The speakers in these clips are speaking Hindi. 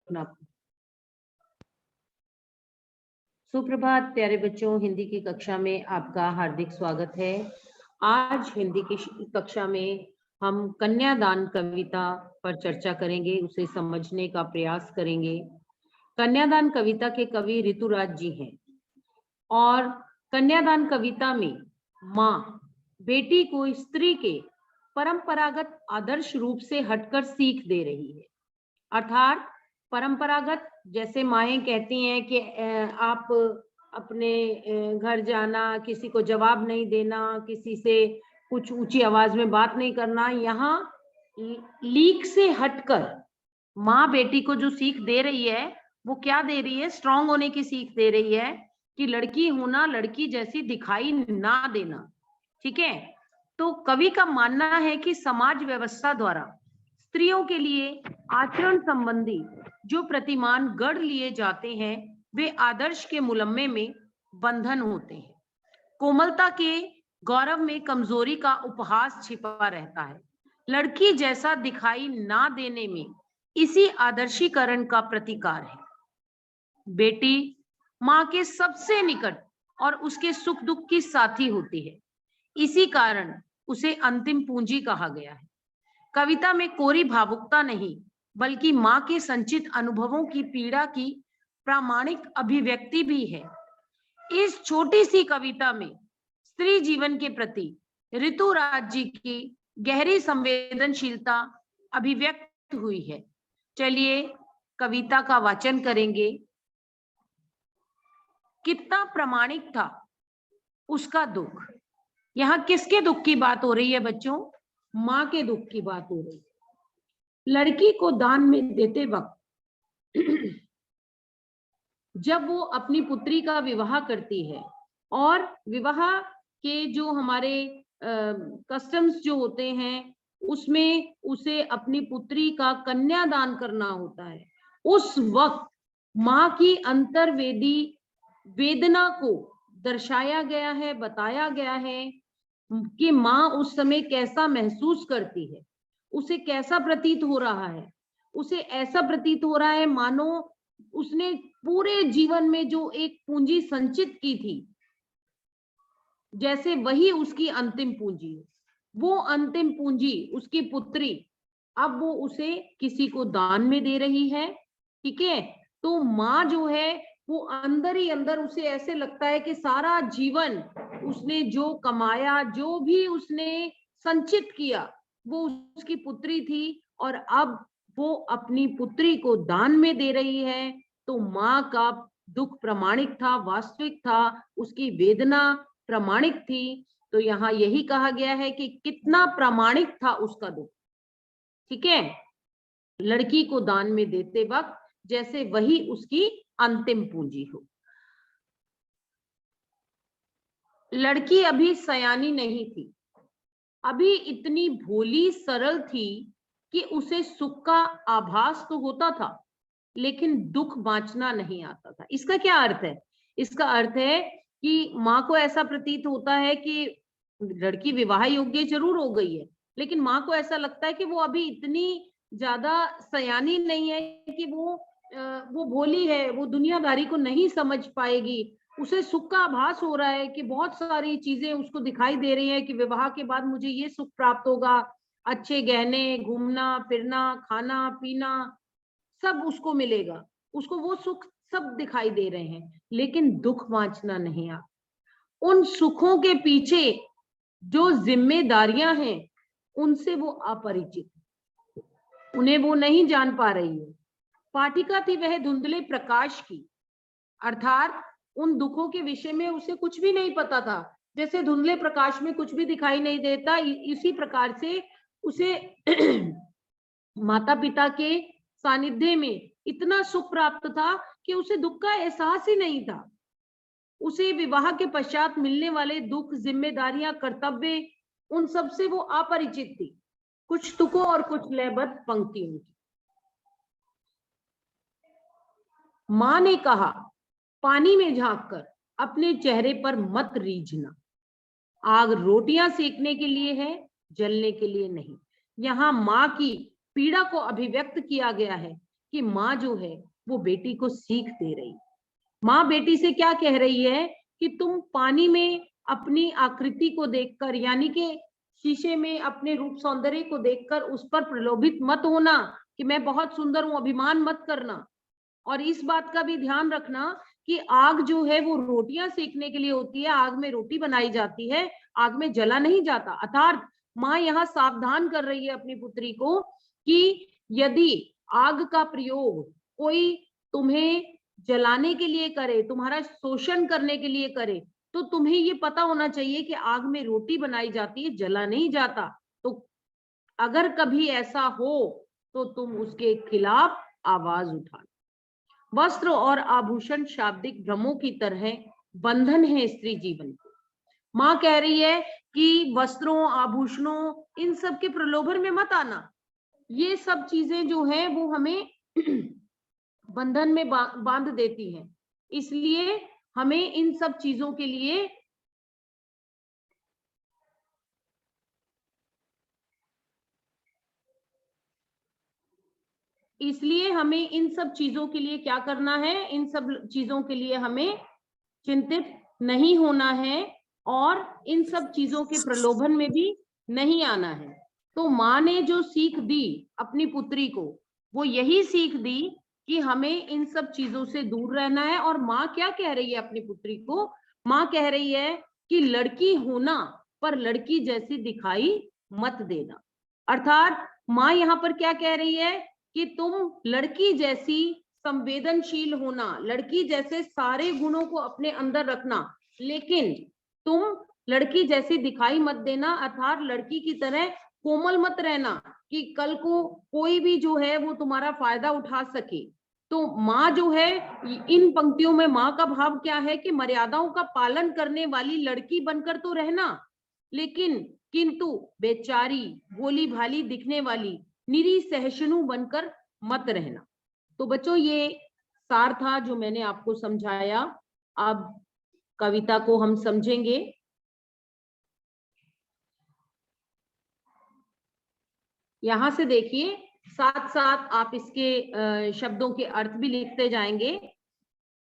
अपना। सुप्रभात प्यारे बच्चों, हिंदी की कक्षा में आपका हार्दिक स्वागत है। आज हिंदी की कक्षा में हम कन्यादान कविता पर चर्चा करेंगे, उसे समझने का प्रयास करेंगे। कन्यादान कविता के कवि ऋतुराज जी हैं और कन्यादान कविता में माँ बेटी को स्त्री के परंपरागत आदर्श रूप से हटकर सीख दे रही है। अर्थात परंपरागत, जैसे माएँ कहती हैं कि आप अपने घर जाना, किसी को जवाब नहीं देना, किसी से कुछ ऊंची आवाज में बात नहीं करना। यहाँ लीक से हटकर माँ बेटी को जो सीख दे रही है वो क्या दे रही है? स्ट्रांग होने की सीख दे रही है कि लड़की होना लड़की जैसी दिखाई ना देना। ठीक है, तो कवि का मानना है कि समाज व्यवस्था द्वारा स्त्रियों के लिए आचरण संबंधी जो प्रतिमान गढ़ लिए जाते हैं वे आदर्श के मुलम्मे में बंधन होते हैं। कोमलता के गौरव में कमजोरी का उपहास छिपा रहता है। लड़की जैसा दिखाई ना देने में इसी आदर्शीकरण का प्रतिकार है। बेटी माँ के सबसे निकट और उसके सुख दुख की साथी होती है, इसी कारण उसे अंतिम पूंजी कहा गया है। कविता में कोरी भावुकता नहीं बल्कि माँ के संचित अनुभवों की पीड़ा की प्रामाणिक अभिव्यक्ति भी है। इस छोटी सी कविता में स्त्री जीवन के प्रति ऋतुराज जी की गहरी संवेदनशीलता अभिव्यक्त हुई है। चलिए कविता का वाचन करेंगे। कितना प्रामाणिक था उसका दुख। यहाँ किसके दुख की बात हो रही है बच्चों? माँ के दुख की बात हो रही है। लड़की को दान में देते वक्त जब वो अपनी पुत्री का विवाह करती है और विवाह के जो हमारे कस्टम्स जो होते हैं उसमें उसे अपनी पुत्री का कन्यादान करना होता है, उस वक्त माँ की अंतर्वेदी वेदना को दर्शाया गया है, बताया गया है कि माँ उस समय कैसा महसूस करती है, उसे कैसा प्रतीत हो रहा है। उसे ऐसा प्रतीत हो रहा है मानो उसने पूरे जीवन में जो एक पूंजी संचित की थी, जैसे वही उसकी अंतिम पूंजी है। वो अंतिम पूंजी उसकी पुत्री, अब वो उसे किसी को दान में दे रही है। ठीक है, तो माँ जो है वो अंदर ही अंदर उसे ऐसे लगता है कि सारा जीवन उसने जो कमाया, जो भी उसने संचित किया, वो उसकी पुत्री थी और अब वो अपनी पुत्री को दान में दे रही है। तो माँ का दुख प्रामाणिक था, वास्तविक था, उसकी वेदना प्रामाणिक थी। तो यहाँ यही कहा गया है कि कितना प्रामाणिक था उसका दुख। ठीक है, लड़की को दान में देते वक्त जैसे वही उसकी अंतिम पूंजी हो। लड़की अभी सयानी नहीं थी, अभी इतनी भोली सरल थी कि उसे सुख का आभास तो होता था लेकिन दुख बांचना नहीं आता था। इसका क्या अर्थ है? इसका अर्थ है कि माँ को ऐसा प्रतीत होता है कि लड़की विवाह योग्य जरूर हो गई है, लेकिन माँ को ऐसा लगता है कि वो अभी इतनी ज्यादा सयानी नहीं है कि वो भोली है, वो दुनियादारी को नहीं समझ पाएगी। उसे सुख का आभास हो रहा है कि बहुत सारी चीजें उसको दिखाई दे रही है कि विवाह के बाद मुझे ये सुख प्राप्त होगा, अच्छे गहने, घूमना फिरना, खाना पीना सब उसको मिलेगा, उसको वो सुख सब दिखाई दे रहे हैं, लेकिन दुख बांचना नहीं आ। उन सुखों के पीछे जो जिम्मेदारियां हैं उनसे वो अपरिचित, उन्हें वो नहीं जान पा रही है। पाठिका थी वह धुंधले प्रकाश की, अर्थात उन दुखों के विषय में उसे कुछ भी नहीं पता था। जैसे धुंधले प्रकाश में कुछ भी दिखाई नहीं देता, इसी प्रकार से उसे माता पिता के सानिध्य में इतना सुख प्राप्त था कि उसे दुख का एहसास ही नहीं था। उसे विवाह के पश्चात मिलने वाले दुख, जिम्मेदारियां, कर्तव्य, उन सब से वो अपरिचित थी। कुछ तुकों और कुछ लयबद्ध पंक्तियों की। मां ने कहा, पानी में झांककर अपने चेहरे पर मत रीझना, आग रोटियां सेकने के लिए है, जलने के लिए नहीं। यहाँ माँ की पीड़ा को अभिव्यक्त किया गया है कि माँ जो है वो बेटी को सीख दे रही। माँ बेटी से क्या कह रही है कि तुम पानी में अपनी आकृति को देखकर, यानी कि शीशे में अपने रूप सौंदर्य को देखकर उस पर प्रलोभित मत होना कि मैं बहुत सुंदर हूं, अभिमान मत करना। और इस बात का भी ध्यान रखना कि आग जो है वो रोटियां सेकने के लिए होती है, आग में रोटी बनाई जाती है, आग में जला नहीं जाता। अर्थात माँ यहाँ सावधान कर रही है अपनी पुत्री को कि यदि आग का प्रयोग कोई तुम्हें जलाने के लिए करे, तुम्हारा शोषण करने के लिए करे, तो तुम्हें ये पता होना चाहिए कि आग में रोटी बनाई जाती है, जला नहीं जाता। तो अगर कभी ऐसा हो तो तुम उसके खिलाफ आवाज उठाना। वस्त्र और आभूषण शाब्दिक भ्रमों की तरह बंधन है स्त्री जीवन को। माँ कह रही है कि वस्त्रों, आभूषणों, इन सब के प्रलोभन में मत आना। ये सब चीजें जो है वो हमें बंधन में बांध देती हैं, इसलिए हमें इन सब चीजों के लिए हमें इन सब चीजों के लिए क्या करना है, इन सब चीजों के लिए हमें चिंतित नहीं होना है और इन सब चीजों के प्रलोभन में भी नहीं आना है। तो माँ ने जो सीख दी अपनी पुत्री को, वो यही सीख दी कि हमें इन सब चीजों से दूर रहना है। और माँ क्या कह रही है अपनी पुत्री को? माँ कह रही है कि लड़की होना पर लड़की जैसी दिखाई मत देना। अर्थात माँ यहाँ पर क्या कह रही है कि तुम लड़की जैसी संवेदनशील होना, लड़की जैसे सारे गुणों को अपने अंदर रखना, लेकिन तुम लड़की जैसी दिखाई मत देना। अर्थात लड़की की तरह कोमल मत रहना कि कल को कोई भी जो है वो तुम्हारा फायदा उठा सके। तो माँ जो है, इन पंक्तियों में माँ का भाव क्या है कि मर्यादाओं का पालन करने वाली लड़की बनकर तो रहना, लेकिन किंतु बेचारी, भोली भाली दिखने वाली निरी सहिष्णु बनकर मत रहना। तो बच्चों, ये सार था जो मैंने आपको समझाया। अब कविता को हम समझेंगे। यहां से देखिए, साथ साथ आप इसके शब्दों के अर्थ भी लिखते जाएंगे।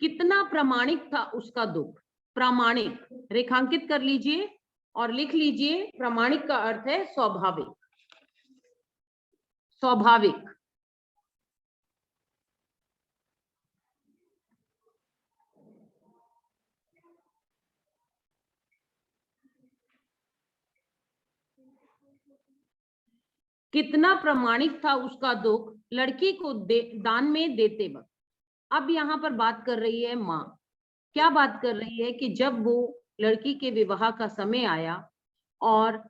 कितना प्रामाणिक था उसका दुख। प्रामाणिक रेखांकित कर लीजिए और लिख लीजिए। प्रामाणिक का अर्थ है स्वाभाविक। स्वाभाविक। कितना प्रामाणिक था उसका दुख लड़की को दान में देते वक्त। अब यहाँ पर बात कर रही है माँ। क्या बात कर रही है कि जब वो लड़की के विवाह का समय आया और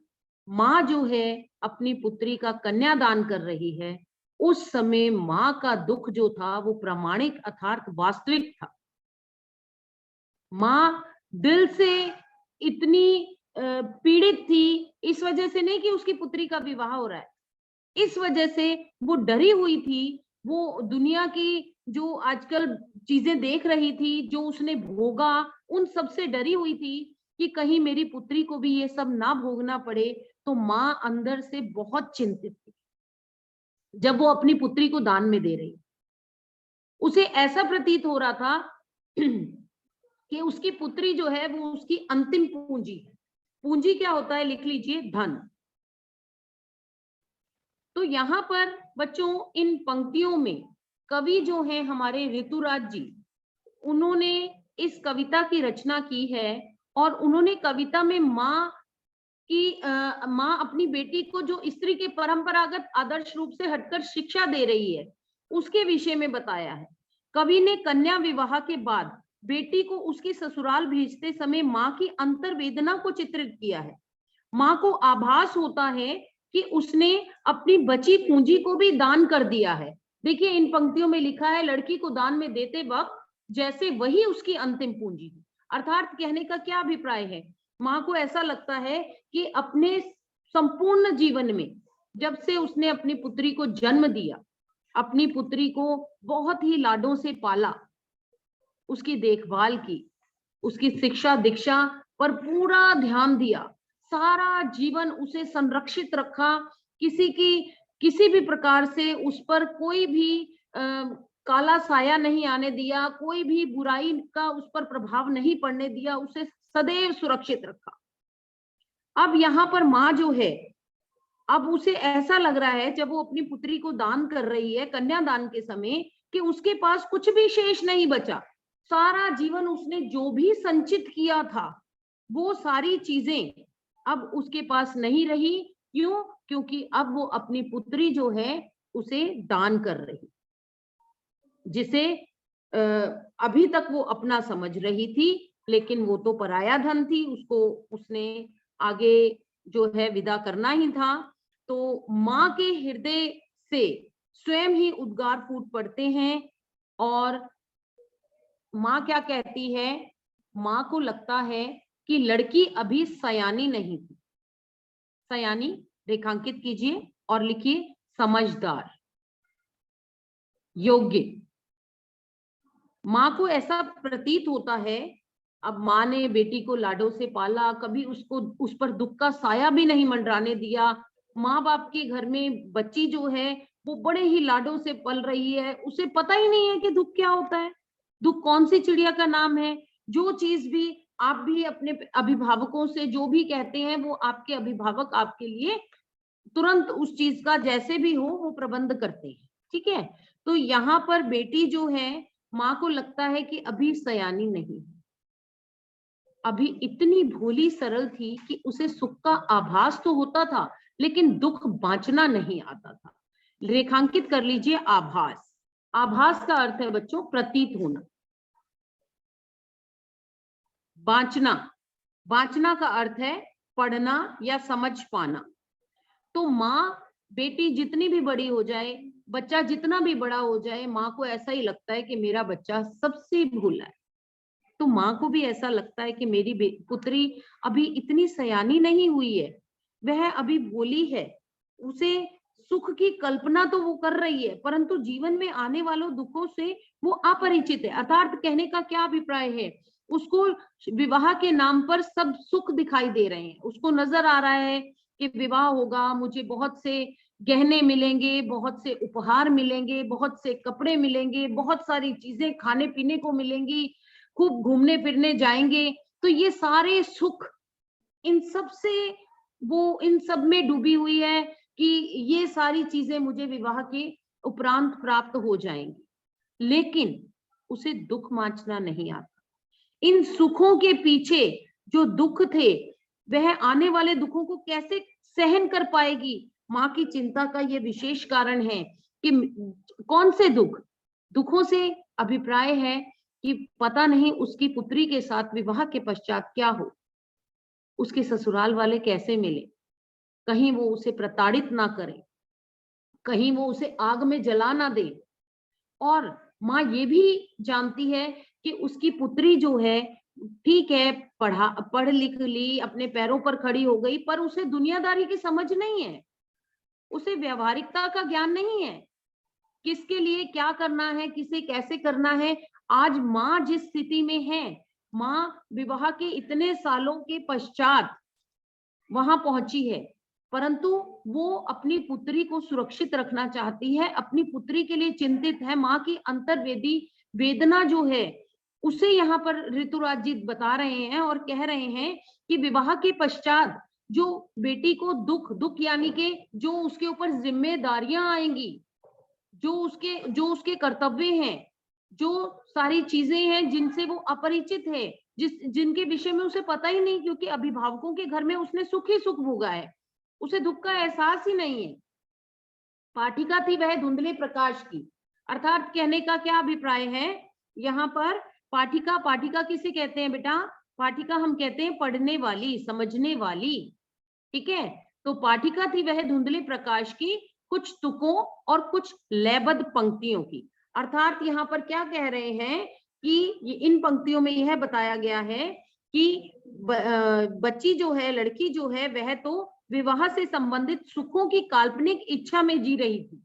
माँ जो है अपनी पुत्री का कन्यादान कर रही है, उस समय माँ का दुख जो था वो प्रामाणिक अर्थात वास्तविक था। माँ दिल से इतनी पीड़ित थी, इस वजह से नहीं कि उसकी पुत्री का विवाह हो रहा है, इस वजह से वो डरी हुई थी। वो दुनिया की जो आजकल चीजें देख रही थी, जो उसने भोगा, उन सब से डरी हुई थी कि कहीं मेरी पुत्री को भी ये सब ना भोगना पड़े। तो माँ अंदर से बहुत चिंतित थी जब वो अपनी पुत्री को दान में दे रही। उसे ऐसा प्रतीत हो रहा था कि उसकी पुत्री जो है वो उसकी अंतिम पूंजी है। पूंजी क्या होता है? लिख लीजिए, धन। तो यहाँ पर बच्चों, इन पंक्तियों में कवि जो है हमारे ऋतुराज जी, उन्होंने इस कविता की रचना की है और उन्होंने कविता में माँ की माँ अपनी बेटी को जो स्त्री के परंपरागत आदर्श रूप से हटकर शिक्षा दे रही है, उसके विषय में बताया है। कवि ने कन्या विवाह के बाद बेटी को उसकी ससुराल भेजते समय माँ की अंतर्वेदना को चित्रित किया है। माँ को आभास होता है कि उसने अपनी बची पूंजी को भी दान कर दिया है। देखिए, इन पंक्तियों में लिखा है लड़की को दान में देते वक्त जैसे वही उसकी अंतिम पूंजी है। अर्थात कहने का क्या अभिप्राय है? माँ को ऐसा लगता है कि अपने संपूर्ण जीवन में, जब से उसने अपनी पुत्री को जन्म दिया, अपनी पुत्री को बहुत ही लाडों से पाला, उसकी देखभाल की, उसकी शिक्षा दीक्षा पर पूरा ध्यान दिया, सारा जीवन उसे संरक्षित रखा, किसी भी प्रकार से उस पर कोई भी काला साया नहीं आने दिया, कोई भी बुराई का उस पर प्रभाव नहीं पड़ने दिया, उसे सदैव सुरक्षित रखा। अब यहाँ पर माँ जो है, अब उसे ऐसा लग रहा है जब वो अपनी पुत्री को दान कर रही है कन्यादान के समय, कि उसके पास कुछ भी शेष नहीं बचा। सारा जीवन उसने जो भी संचित किया था वो सारी चीजें अब उसके पास नहीं रही। क्यों? क्योंकि अब वो अपनी पुत्री जो है उसे दान कर रही, जिसे अभी तक वो अपना समझ रही थी, लेकिन वो तो पराया धन थी, उसको उसने आगे जो है विदा करना ही था। तो माँ के हृदय से स्वयं ही उद्गार फूट पड़ते हैं। और माँ क्या कहती है? माँ को लगता है कि लड़की अभी सयानी नहीं थी। सयानी रेखांकित कीजिए और लिखिए समझदार, योग्य। माँ को ऐसा प्रतीत होता है, अब माँ ने बेटी को लाडों से पाला, कभी उसको उस पर दुख का साया भी नहीं मंडराने दिया। माँ बाप के घर में बच्ची जो है वो बड़े ही लाडों से पल रही है, उसे पता ही नहीं है कि दुख क्या होता है, दुख कौन सी चिड़िया का नाम है। जो चीज भी आप भी अपने अभिभावकों से जो भी कहते हैं, वो आपके अभिभावक आपके लिए तुरंत उस चीज का जैसे भी हो वो प्रबंध करते हैं। ठीक है, तो यहाँ पर बेटी जो है, माँ को लगता है कि अभी सयानी नहीं, अभी इतनी भोली सरल थी कि उसे सुख का आभास तो होता था लेकिन दुख बांचना नहीं आता था। रेखांकित कर लीजिए आभास। आभास का अर्थ है बच्चों प्रतीत होना। बांचना, बांचना का अर्थ है पढ़ना या समझ पाना। तो माँ, बेटी जितनी भी बड़ी हो जाए, बच्चा जितना भी बड़ा हो जाए, माँ को ऐसा ही लगता है कि मेरा बच्चा सबसे भोला है। तो माँ को भी ऐसा लगता है कि मेरी पुत्री अभी इतनी सयानी नहीं हुई है, वह अभी भोली है, उसे सुख की कल्पना तो वो कर रही है परंतु जीवन में आने वालों दुखों से वो अपरिचित है। अर्थात कहने का क्या अभिप्राय है, उसको विवाह के नाम पर सब सुख दिखाई दे रहे हैं, उसको नजर आ रहा है कि विवाह होगा, मुझे बहुत से गहने मिलेंगे, बहुत से उपहार मिलेंगे, बहुत से कपड़े मिलेंगे, बहुत सारी चीजें खाने पीने को मिलेंगी, खूब घूमने फिरने जाएंगे। तो ये सारे सुख, इन सब से वो इन सब में डूबी हुई है कि ये सारी चीजें मुझे विवाह के उपरांत प्राप्त हो जाएंगी। लेकिन उसे दुख बांचना नहीं आता। इन सुखों के पीछे जो दुख थे, वह आने वाले दुखों को कैसे सहन कर पाएगी, माँ की चिंता का ये विशेष कारण है। कि कौन से दुख? दुखों से अभिप्राय है कि पता नहीं उसकी पुत्री के साथ विवाह के पश्चात क्या हो, उसके ससुराल वाले कैसे मिले, कहीं वो उसे प्रताड़ित ना करे, कहीं वो उसे आग में जला ना दे। और माँ ये भी जानती है कि उसकी पुत्री जो है, ठीक है, पढ़ लिख ली, अपने पैरों पर खड़ी हो गई, पर उसे दुनियादारी की समझ नहीं है, उसे व्यवहारिकता का ज्ञान नहीं है, किसके लिए क्या करना है, किसे कैसे करना है। आज माँ जिस स्थिति में है, माँ विवाह के इतने सालों के पश्चात वहां पहुंची है, परंतु वो अपनी पुत्री को सुरक्षित रखना चाहती है, अपनी पुत्री के लिए चिंतित है। माँ की अंतर्वेदी वेदना जो है उसे यहाँ पर ऋतुराज जी बता रहे हैं और कह रहे हैं कि विवाह के पश्चात जो बेटी को दुख यानी कि जो उसके ऊपर जिम्मेदारियां आएंगी, जो उसके कर्तव्य हैं, जो सारी चीजें हैं जिनसे वो अपरिचित है, जिनके विषय में उसे पता ही नहीं, क्योंकि अभिभावकों के घर में उसने सुख ही सुख भोगा है, उसे दुख का एहसास ही नहीं है। पाठिका थी वह धुंधले प्रकाश की। अर्थात कहने का क्या अभिप्राय है यहाँ पर? पाठिका किसे कहते हैं बेटा? पाठिका हम कहते हैं पढ़ने वाली, समझने वाली। ठीक है, तो पाठिका थी वह धुंधले प्रकाश की, कुछ तुकों और कुछ लयबद्ध पंक्तियों की। अर्थात यहाँ पर क्या कह रहे हैं कि इन पंक्तियों में यह बताया गया है कि बच्ची जो है, लड़की जो है, वह तो विवाह से संबंधित सुखों की काल्पनिक इच्छा में जी रही थी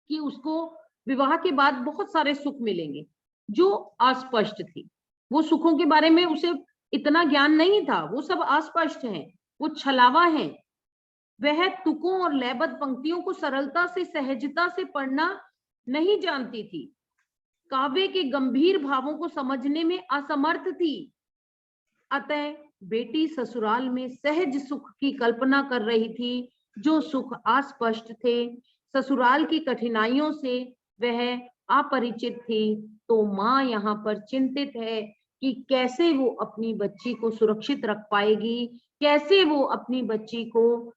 कि उसको विवाह के बाद बहुत सारे सुख मिलेंगे, जो अस्पष्ट थी। वो सुखों के बारे में उसे इतना ज्ञान नहीं था, वो सब अस्पष्ट हैं, वो छलावा है। वह तुकों और लयबद्ध पंक्तियों को सरलता से, सहजता से पढ़ना नहीं जानती थी, काव्य के गंभीर भावों को समझने में असमर्थ थी। अतः बेटी ससुराल में सहज सुख की कल्पना कर रही थी, जो सुख अस्पष्ट थे। ससुराल की कठिनाइयों से वह अपरिचित थी, तो माँ यहाँ पर चिंतित है कि कैसे वो अपनी बच्ची को सुरक्षित रख पाएगी, कैसे वो अपनी बच्ची को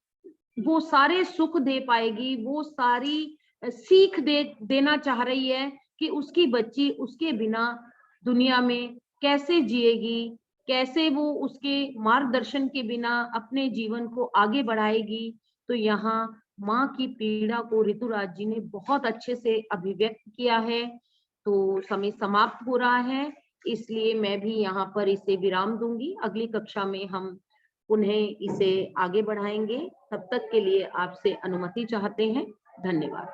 वो सारे सुख दे पाएगी, वो सारी सीख देना चाह रही है कि उसकी बच्ची उसके बिना दुनिया में कैसे जिएगी, कैसे वो उसके मार्गदर्शन के बिना अपने जीवन को आगे बढ़ाएगी। तो यहाँ माँ की पीड़ा को ऋतुराज जी ने बहुत अच्छे से अभिव्यक्त किया है। तो समय समाप्त हो रहा है, इसलिए मैं भी यहाँ पर इसे विराम दूंगी। अगली कक्षा में हम उन्हें इसे आगे बढ़ाएंगे। तब तक के लिए आपसे अनुमति चाहते हैं। धन्यवाद।